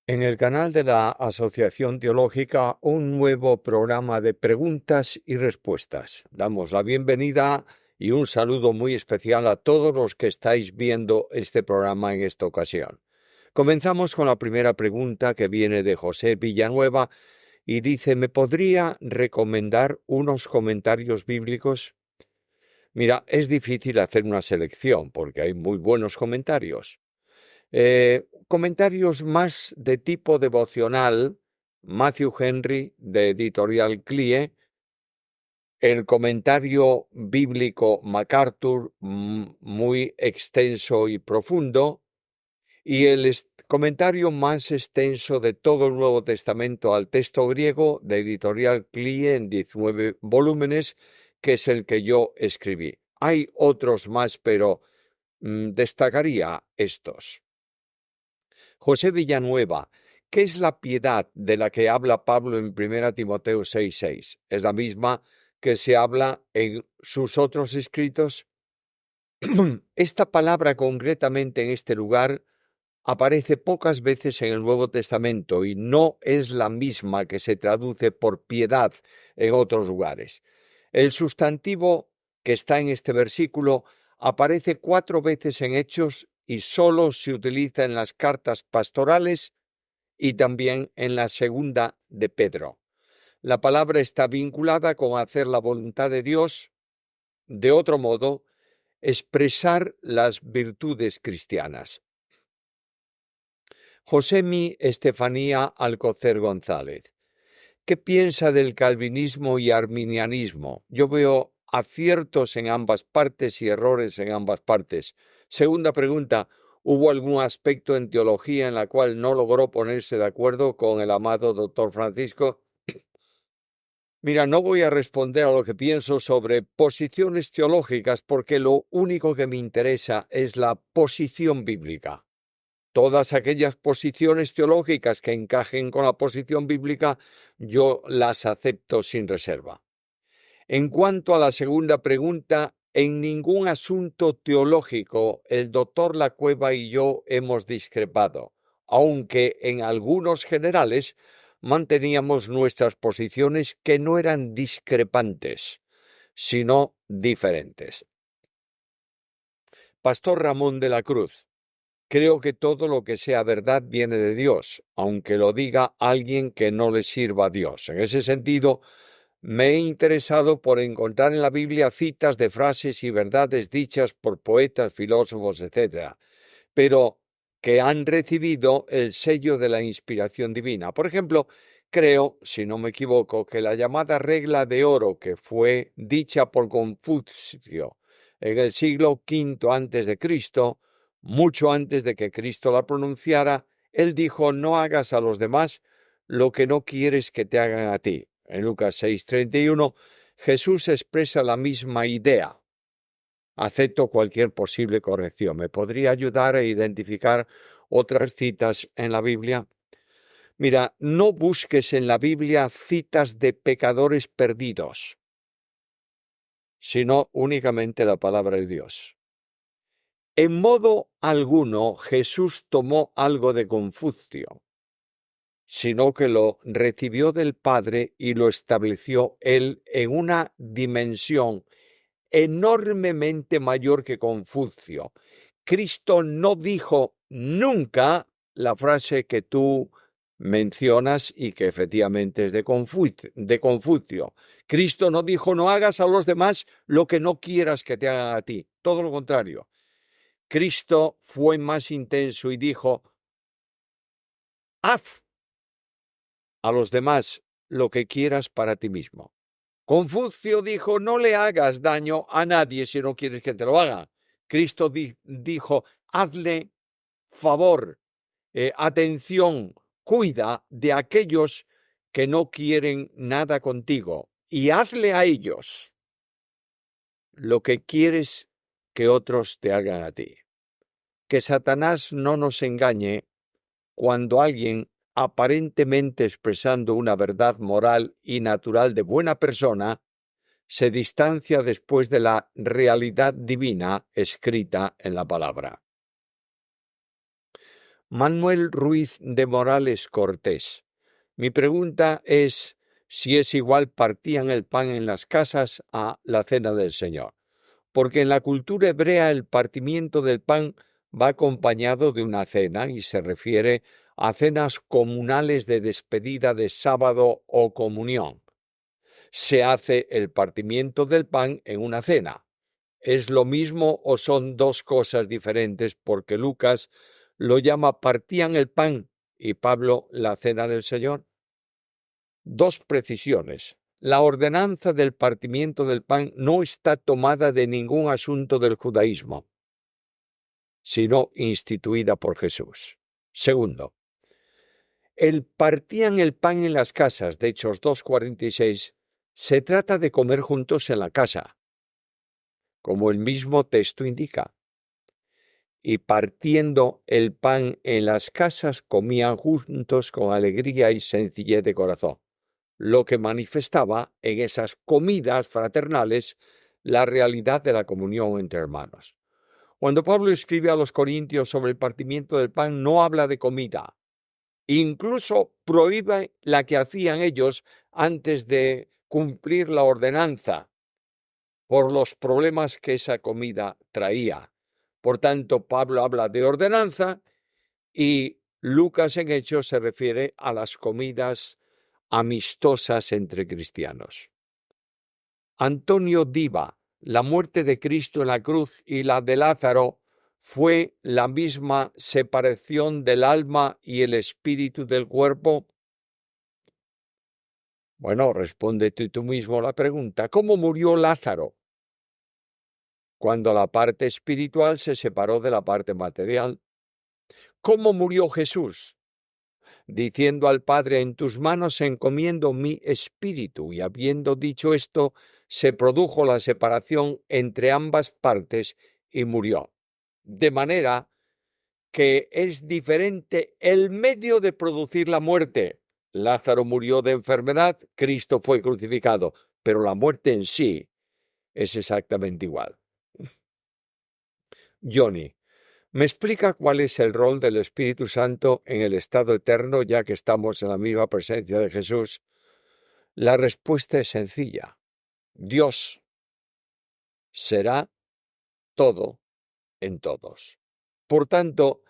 En el canal de la Asociación Teológica, un nuevo programa de preguntas y respuestas. Damos la bienvenida y un saludo muy especial a todos los que estáis viendo este programa en esta ocasión. Comenzamos con la primera pregunta, que viene de José Villanueva y dice: ¿me podría recomendar unos comentarios bíblicos? Mira, es difícil hacer una selección porque hay muy buenos comentarios. Comentarios más de tipo devocional: Matthew Henry, de Editorial CLIE; el comentario bíblico MacArthur, muy extenso y profundo; y el comentario más extenso de todo el Nuevo Testamento al texto griego, de Editorial CLIE, en 19 volúmenes, que es el que yo escribí. Hay otros más, pero destacaría estos. José Villanueva: ¿qué es la piedad de la que habla Pablo en 1 Timoteo 6:6? ¿Es la misma que se habla en sus otros escritos? Esta palabra, concretamente en este lugar, aparece pocas veces en el Nuevo Testamento y no es la misma que se traduce por piedad en otros lugares. El sustantivo que está en este versículo aparece 4 veces en Hechos y solo se utiliza en las cartas pastorales y también en la segunda de Pedro. La palabra está vinculada con hacer la voluntad de Dios, de otro modo, expresar las virtudes cristianas. Josemi Estefanía Alcocer González: ¿qué piensa del calvinismo y arminianismo? Yo veo aciertos en ambas partes y errores en ambas partes. Segunda pregunta: ¿hubo algún aspecto en teología en la cual no logró ponerse de acuerdo con el amado doctor Francisco? Mira, no voy a responder a lo que pienso sobre posiciones teológicas, porque lo único que me interesa es la posición bíblica. Todas aquellas posiciones teológicas que encajen con la posición bíblica, yo las acepto sin reserva. En cuanto a la segunda pregunta, en ningún asunto teológico el doctor Lacueva y yo hemos discrepado, aunque en algunos generales manteníamos nuestras posiciones, que no eran discrepantes, sino diferentes. Pastor Ramón de la Cruz: creo que todo lo que sea verdad viene de Dios, aunque lo diga alguien que no le sirva a Dios. En ese sentido, me he interesado por encontrar en la Biblia citas de frases y verdades dichas por poetas, filósofos, etc., pero que han recibido el sello de la inspiración divina. Por ejemplo, creo, si no me equivoco, que la llamada regla de oro, que fue dicha por Confucio en el siglo V a.C., mucho antes de que Cristo la pronunciara, él dijo: no hagas a los demás lo que no quieres que te hagan a ti. En Lucas 6:31, Jesús expresa la misma idea. Acepto cualquier posible corrección. ¿Me podría ayudar a identificar otras citas en la Biblia? Mira, no busques en la Biblia citas de pecadores perdidos, sino únicamente la palabra de Dios. En modo alguno Jesús tomó algo de Confucio, sino que lo recibió del Padre y lo estableció él en una dimensión enormemente mayor que Confucio. Cristo no dijo nunca la frase que tú mencionas y que efectivamente es de Confucio. Cristo no dijo: no hagas a los demás lo que no quieras que te hagan a ti. Todo lo contrario. Cristo fue más intenso y dijo: haz a los demás lo que quieras para ti mismo. Confucio dijo: no le hagas daño a nadie si no quieres que te lo haga. Cristo dijo: hazle favor, atención, cuida de aquellos que no quieren nada contigo y hazle a ellos lo que quieres que otros te hagan a ti. Que Satanás no nos engañe cuando alguien, aparentemente expresando una verdad moral y natural de buena persona, se distancia después de la realidad divina escrita en la palabra. Manuel Ruiz de Morales Cortés. Mi pregunta es si es igual partían el pan en las casas a la cena del Señor. Porque en la cultura hebrea el partimiento del pan va acompañado de una cena y se refiere a cenas comunales de despedida de sábado o comunión. Se hace el partimiento del pan en una cena. ¿Es lo mismo o son dos cosas diferentes? Porque Lucas lo llama partían el pan y Pablo la cena del Señor. Dos precisiones. La ordenanza del partimiento del pan no está tomada de ningún asunto del judaísmo, sino instituida por Jesús. Segundo, el partían el pan en las casas de Hechos 2:46 se trata de comer juntos en la casa, como el mismo texto indica. Y partiendo el pan en las casas comían juntos con alegría y sencillez de corazón, lo que manifestaba en esas comidas fraternales la realidad de la comunión entre hermanos. Cuando Pablo escribe a los corintios sobre el partimiento del pan, no habla de comida. Incluso prohíbe la que hacían ellos antes de cumplir la ordenanza por los problemas que esa comida traía. Por tanto, Pablo habla de ordenanza y Lucas en Hechos se refiere a las comidas amistosas entre cristianos. Antonio Diva, la muerte de Cristo en la cruz y la de Lázaro fue la misma separación del alma y el espíritu del cuerpo. Bueno, responde tú mismo la pregunta. ¿Cómo murió Lázaro? Cuando la parte espiritual se separó de la parte material. ¿Cómo murió Jesús? Diciendo al Padre, en tus manos encomiendo mi espíritu. Y habiendo dicho esto, se produjo la separación entre ambas partes y murió. De manera que es diferente el medio de producir la muerte. Lázaro murió de enfermedad, Cristo fue crucificado, pero la muerte en sí es exactamente igual. Johnny, ¿me explica cuál es el rol del Espíritu Santo en el estado eterno, ya que estamos en la misma presencia de Jesús? La respuesta es sencilla. Dios será todo en todos. Por tanto,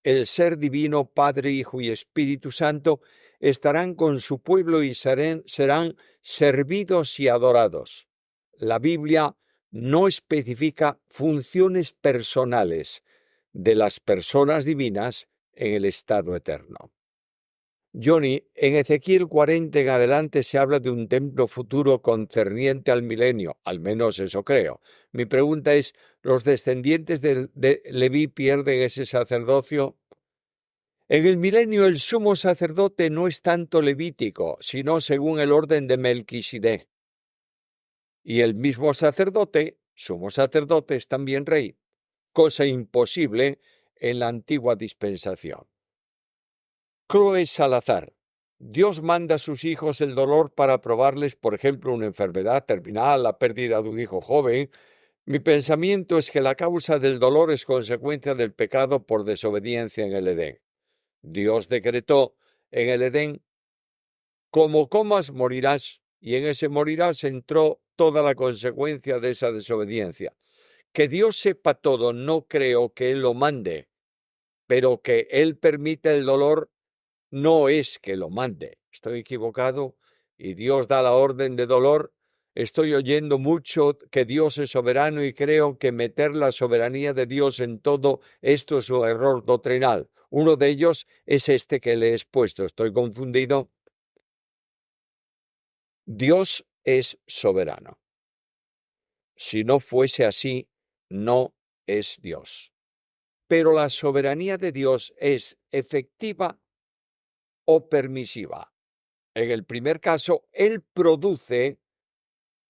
el ser divino, Padre, Hijo y Espíritu Santo estarán con su pueblo y serán servidos y adorados. La Biblia no especifica funciones personales de las personas divinas en el estado eterno. Johnny, en Ezequiel 40 en adelante se habla de un templo futuro concerniente al milenio, al menos eso creo. Mi pregunta es, ¿los descendientes de Leví pierden ese sacerdocio? En el milenio el sumo sacerdote no es tanto levítico, sino según el orden de Melquisedec. Y el mismo sacerdote, sumo sacerdote, es también rey, cosa imposible en la antigua dispensación. Chloe Salazar. Dios manda a sus hijos el dolor para probarles, por ejemplo, una enfermedad terminal, la pérdida de un hijo joven. Mi pensamiento es que la causa del dolor es consecuencia del pecado por desobediencia en el Edén. Dios decretó en el Edén, como comas morirás, y en ese morirás entró toda la consecuencia de esa desobediencia. Que Dios sepa todo, no creo que Él lo mande, pero que Él permite el dolor no es que lo mande. Estoy equivocado y Dios da la orden de dolor. Estoy oyendo mucho que Dios es soberano y creo que meter la soberanía de Dios en todo esto es un error doctrinal. Uno de ellos es este que le he expuesto. ¿Estoy confundido? Dios es soberano. Si no fuese así, no es Dios. Pero la soberanía de Dios es efectiva o permisiva. En el primer caso, Él produce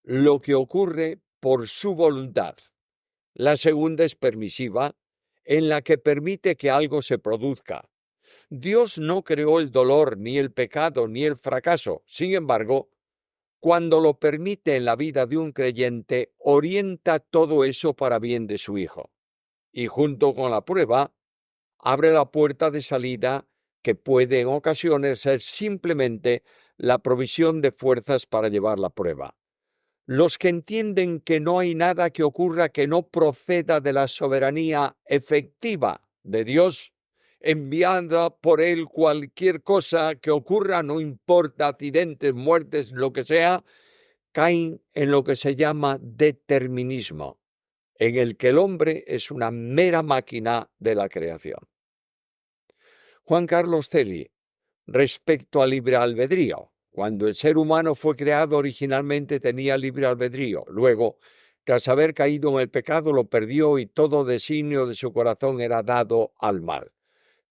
lo que ocurre por su voluntad. La segunda es permisiva, en la que permite que algo se produzca. Dios no creó el dolor, ni el pecado, ni el fracaso. Sin embargo, cuando lo permite en la vida de un creyente, orienta todo eso para bien de su Hijo. Y junto con la prueba, abre la puerta de salida que puede en ocasiones ser simplemente la provisión de fuerzas para llevar la prueba. Los que entienden que no hay nada que ocurra que no proceda de la soberanía efectiva de Dios, enviada por Él cualquier cosa que ocurra, no importa accidentes, muertes, lo que sea, caen en lo que se llama determinismo, en el que el hombre es una mera máquina de la creación. Juan Carlos Celi, respecto al libre albedrío. Cuando el ser humano fue creado originalmente tenía libre albedrío. Luego, tras haber caído en el pecado, lo perdió y todo designio de su corazón era dado al mal.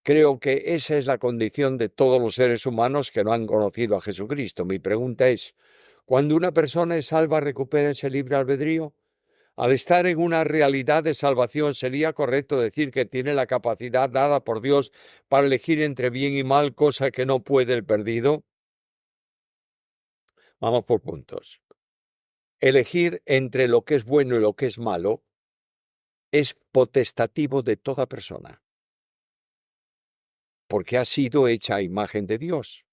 Creo que esa es la condición de todos los seres humanos que no han conocido a Jesucristo. Mi pregunta es, ¿cuando una persona es salva recupera ese libre albedrío? Al estar en una realidad de salvación, ¿sería correcto decir que tiene la capacidad dada por Dios para elegir entre bien y mal, cosa que no puede el perdido? Vamos por puntos. Elegir entre lo que es bueno y lo que es malo es potestativo de toda persona, porque ha sido hecha a imagen de Dios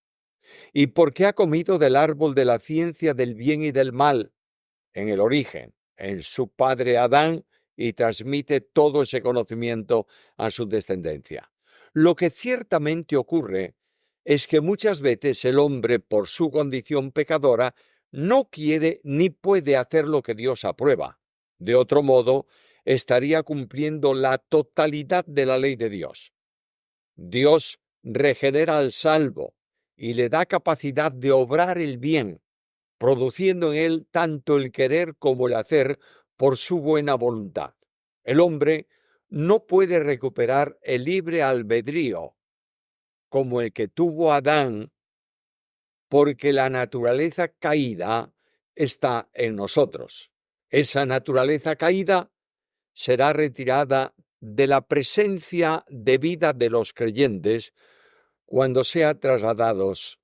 y porque ha comido del árbol de la ciencia del bien y del mal en el origen, en su padre Adán, y transmite todo ese conocimiento a su descendencia. Lo que ciertamente ocurre es que muchas veces el hombre, por su condición pecadora, no quiere ni puede hacer lo que Dios aprueba. De otro modo, estaría cumpliendo la totalidad de la ley de Dios. Dios regenera al salvo y le da capacidad de obrar el bien, produciendo en él tanto el querer como el hacer por su buena voluntad. El hombre no puede recuperar el libre albedrío como el que tuvo Adán, porque la naturaleza caída está en nosotros. Esa naturaleza caída será retirada de la presencia de vida de los creyentes cuando sean trasladados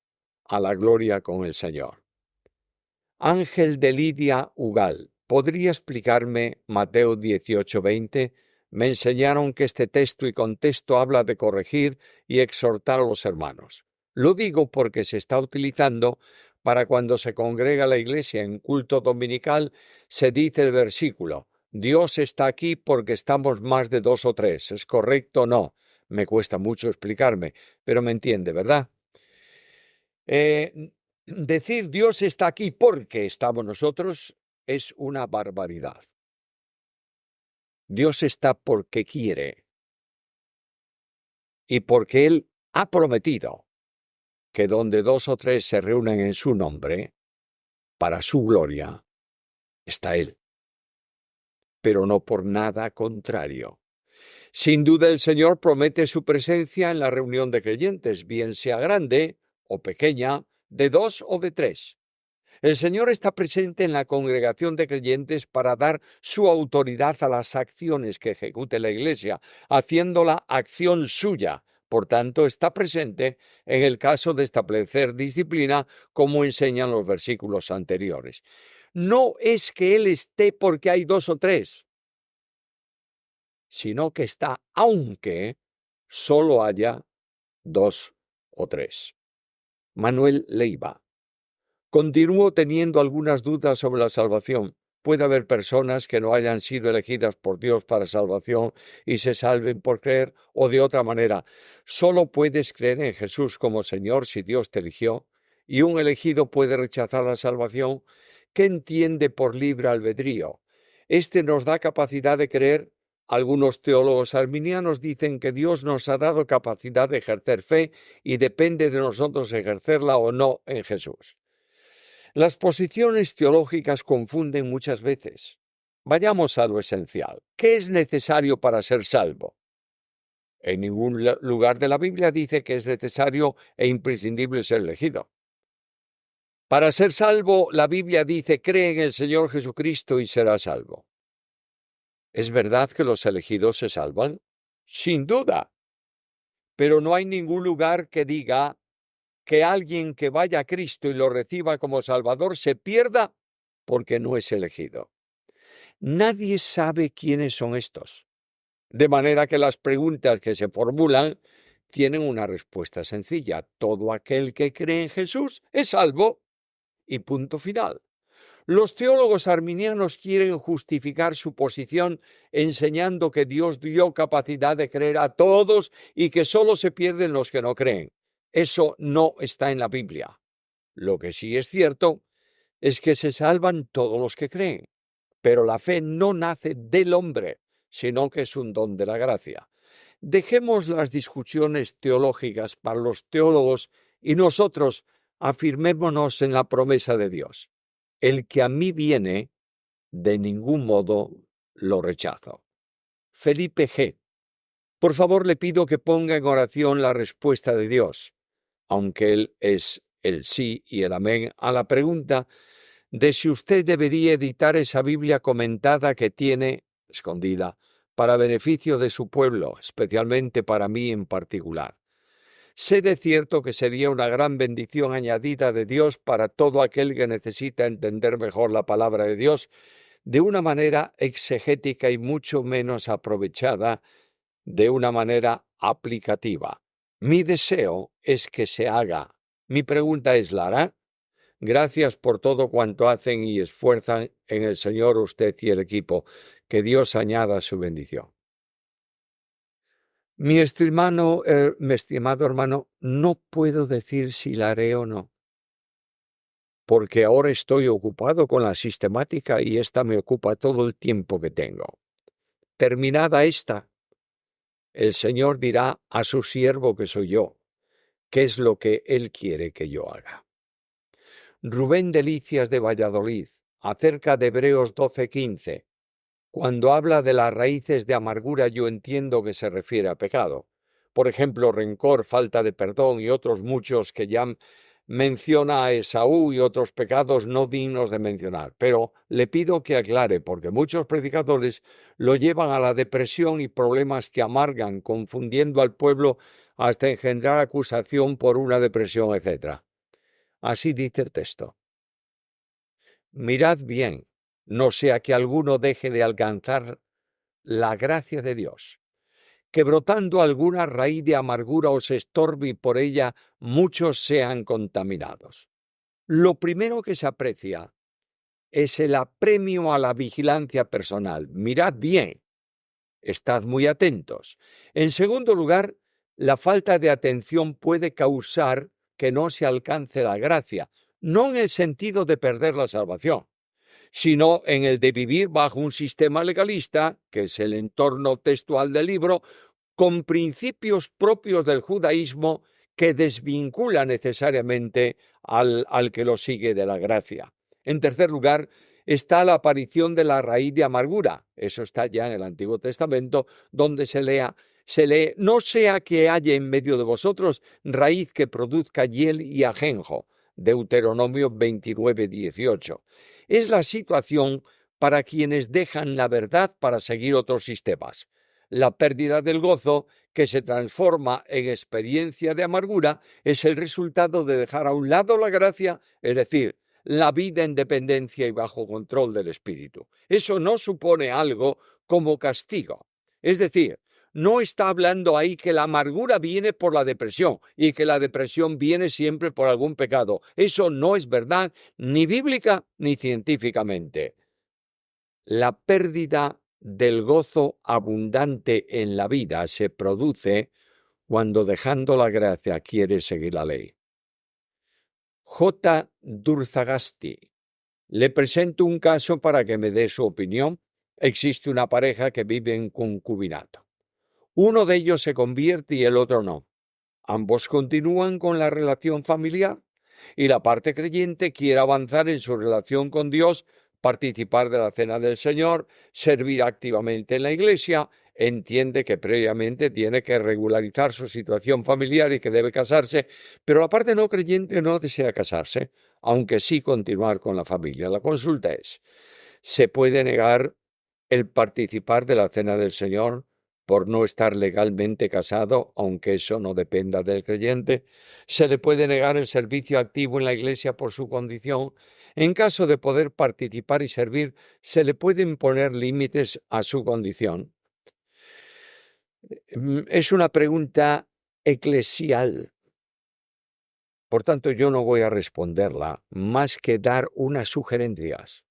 a la gloria con el Señor. Ángel de Lidia Ugal, ¿podría explicarme Mateo 18:20? Me enseñaron que este texto y contexto habla de corregir y exhortar a los hermanos. Lo digo porque se está utilizando para cuando se congrega la iglesia en culto dominical, se dice el versículo, Dios está aquí porque estamos más de 2 o 3. ¿Es correcto o no? Me cuesta mucho explicarme, pero me entiende, ¿verdad? Decir Dios está aquí porque estamos nosotros es una barbaridad. Dios está porque quiere y porque Él ha prometido que donde 2 o 3 se reúnen en su nombre, para su gloria, está Él. Pero no por nada contrario. Sin duda el Señor promete su presencia en la reunión de creyentes, bien sea grande o pequeña, de 2 o de 3. El Señor está presente en la congregación de creyentes para dar su autoridad a las acciones que ejecute la Iglesia, haciéndola acción suya. Por tanto, está presente en el caso de establecer disciplina, como enseñan los versículos anteriores. No es que Él esté porque hay 2 o 3, sino que está aunque solo haya 2 o 3. Manuel Leiva. Continúo teniendo algunas dudas sobre la salvación. Puede haber personas que no hayan sido elegidas por Dios para salvación y se salven por creer, o de otra manera. Solo puedes creer en Jesús como Señor si Dios te eligió, y un elegido puede rechazar la salvación. ¿Qué entiende por libre albedrío? Este nos da capacidad de creer. Algunos teólogos arminianos dicen que Dios nos ha dado capacidad de ejercer fe y depende de nosotros ejercerla o no en Jesús. Las posiciones teológicas confunden muchas veces. Vayamos a lo esencial. ¿Qué es necesario para ser salvo? En ningún lugar de la Biblia dice que es necesario e imprescindible ser elegido. Para ser salvo, la Biblia dice, cree en el Señor Jesucristo y serás salvo. ¿Es verdad que los elegidos se salvan? Sin duda. Pero no hay ningún lugar que diga que alguien que vaya a Cristo y lo reciba como Salvador se pierda porque no es elegido. Nadie sabe quiénes son estos. De manera que las preguntas que se formulan tienen una respuesta sencilla. Todo aquel que cree en Jesús es salvo y punto final. Los teólogos arminianos quieren justificar su posición enseñando que Dios dio capacidad de creer a todos y que solo se pierden los que no creen. Eso no está en la Biblia. Lo que sí es cierto es que se salvan todos los que creen, pero la fe no nace del hombre, sino que es un don de la gracia. Dejemos las discusiones teológicas para los teólogos y nosotros afirmémonos en la promesa de Dios. El que a mí viene, de ningún modo lo rechazo. Felipe G. Por favor, le pido que ponga en oración la respuesta de Dios, aunque Él es el sí y el amén a la pregunta de si usted debería editar esa Biblia comentada que tiene, escondida, para beneficio de su pueblo, especialmente para mí en particular. Sé de cierto que sería una gran bendición añadida de Dios para todo aquel que necesita entender mejor la palabra de Dios de una manera exegética y mucho menos aprovechada de una manera aplicativa. Mi deseo es que se haga. Mi pregunta es, ¿la hará? Gracias por todo cuanto hacen y esfuerzan en el Señor usted y el equipo. Que Dios añada su bendición. Mi estimado hermano, no puedo decir si la haré o no, porque ahora estoy ocupado con la sistemática y esta me ocupa todo el tiempo que tengo. Terminada esta, el Señor dirá a su siervo que soy yo, qué es lo que Él quiere que yo haga. Rubén Delicias de Valladolid, acerca de Hebreos 12:15. Cuando habla de las raíces de amargura, yo entiendo que se refiere a pecado. Por ejemplo, rencor, falta de perdón y otros muchos que ya menciona a Esaú y otros pecados no dignos de mencionar. Pero le pido que aclare, porque muchos predicadores lo llevan a la depresión y problemas que amargan, confundiendo al pueblo hasta engendrar acusación por una depresión, etc. Así dice el texto. Mirad bien, no sea que alguno deje de alcanzar la gracia de Dios, que brotando alguna raíz de amargura os estorbe y por ella muchos sean contaminados. Lo primero que se aprecia es el apremio a la vigilancia personal. Mirad bien, estad muy atentos. En segundo lugar, la falta de atención puede causar que no se alcance la gracia, no en el sentido de perder la salvación, sino en el de vivir bajo un sistema legalista, que es el entorno textual del libro, con principios propios del judaísmo que desvincula necesariamente al que lo sigue de la gracia. En tercer lugar, está la aparición de la raíz de amargura. Eso está ya en el Antiguo Testamento, donde se lee, no sea que haya en medio de vosotros raíz que produzca hiel y ajenjo. Deuteronomio 29:18. Es la situación para quienes dejan la verdad para seguir otros sistemas. La pérdida del gozo, que se transforma en experiencia de amargura, es el resultado de dejar a un lado la gracia, es decir, la vida en dependencia y bajo control del espíritu. Eso no supone algo como castigo. Es decir, no está hablando ahí que la amargura viene por la depresión y que la depresión viene siempre por algún pecado. Eso no es verdad, ni bíblica ni científicamente. La pérdida del gozo abundante en la vida se produce cuando dejando la gracia quiere seguir la ley. J. Durzagasti. Le presento un caso para que me dé su opinión. Existe una pareja que vive en concubinato. Uno de ellos se convierte y el otro no. Ambos continúan con la relación familiar y la parte creyente quiere avanzar en su relación con Dios, participar de la cena del Señor, servir activamente en la iglesia, entiende que previamente tiene que regularizar su situación familiar y que debe casarse, pero la parte no creyente no desea casarse, aunque sí continuar con la familia. La consulta es, ¿se puede negar el participar de la cena del Señor por no estar legalmente casado, aunque eso no dependa del creyente? ¿Se le puede negar el servicio activo en la iglesia por su condición? En caso de poder participar y servir, ¿se le pueden poner límites a su condición? Es una pregunta eclesial. Por tanto, yo no voy a responderla más que dar unas sugerencias.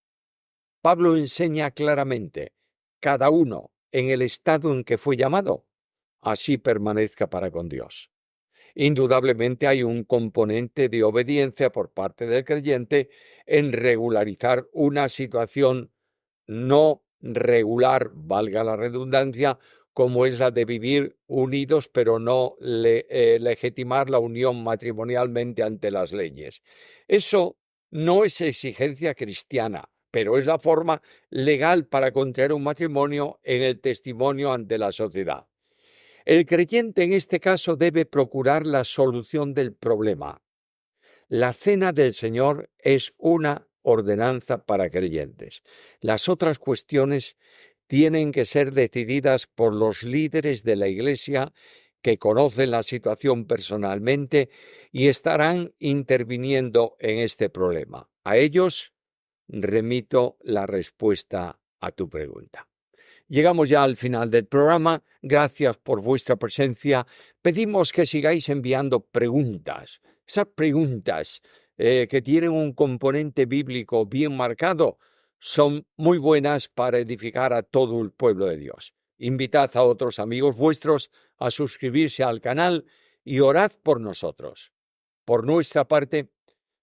Pablo enseña claramente, cada uno en el estado en que fue llamado, así permanezca para con Dios. Indudablemente hay un componente de obediencia por parte del creyente en regularizar una situación no regular, valga la redundancia, como es la de vivir unidos, pero no legitimar la unión matrimonialmente ante las leyes. Eso no es exigencia cristiana, pero es la forma legal para contraer un matrimonio en el testimonio ante la sociedad. El creyente en este caso debe procurar la solución del problema. La cena del Señor es una ordenanza para creyentes. Las otras cuestiones tienen que ser decididas por los líderes de la Iglesia que conocen la situación personalmente y estarán interviniendo en este problema. A ellos remito la respuesta a tu pregunta. Llegamos ya al final del programa. Gracias por vuestra presencia. Pedimos que sigáis enviando preguntas. Esas preguntas que tienen un componente bíblico bien marcado son muy buenas para edificar a todo el pueblo de Dios. Invitad a otros amigos vuestros a suscribirse al canal y orad por nosotros. Por nuestra parte,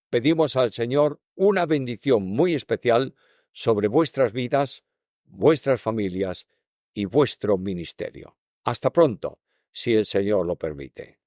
pedimos al Señor una bendición muy especial sobre vuestras vidas, vuestras familias y vuestro ministerio. Hasta pronto, si el Señor lo permite.